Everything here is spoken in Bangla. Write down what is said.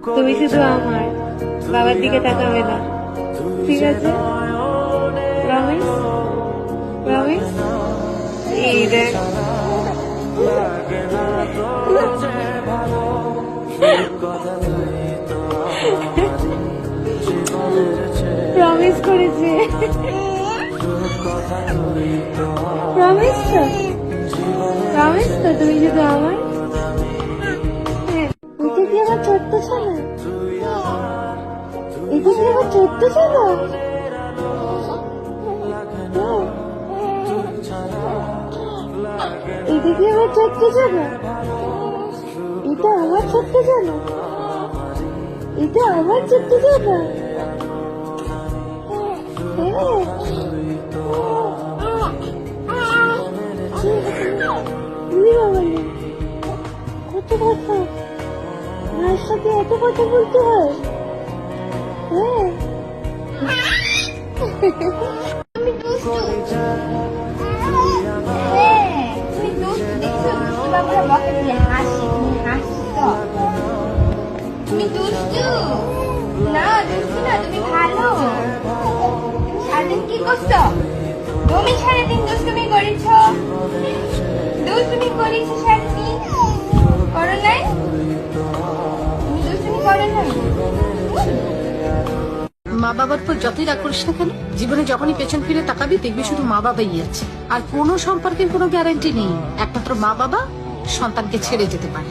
তুমি শুধু আমার, বাবার দিকে তাকাবে না, ঠিক আছে? প্রমিস? প্রমিস? এই দেখ, প্রমিস করেছে। প্রমিস তো? প্রমিস তো তুমি শুধু আমার? হ্যাঁ। এটা কি আমার ছোট্ট ছেলে? এটা কি আমার ছোট্ট ছেলে? এটা কি আমার ছোট্ট ছেলে? এটা আমার ছোট্ট ছেলে? এটা আমার ছোট্ট ছেলে? কত কথা, মায়ের সাথে এত কথা বলতে হয়? হ্যাঁ, তুমি দুষ্টু। তুমি দুষ্টু, দেখছো দুষ্টু বাবুরা বকে দিলে হাসি, তুমি হাসি তো। তুমি দুষ্টু না, দুষ্টু না, তুমি ভালো। সারাদিন কি করছো? তুমি সারাদিন দুষ্টুমি করেছ, দুষ্টুমি করেছো সারাদিন, করো নাই? তুমি দুষ্টুমি করো নাই? মা বাবার পর যতই রাগ করিস না কেন, জীবনে যখনই পেছন ফিরে তাকাবি দেখবি শুধু মা বাবাই আছে, আর কোনো সম্পর্কের কোনো গ্যারান্টি নেই। একমাত্র মা বাবা সন্তানকে ছেড়ে যেতে পারে।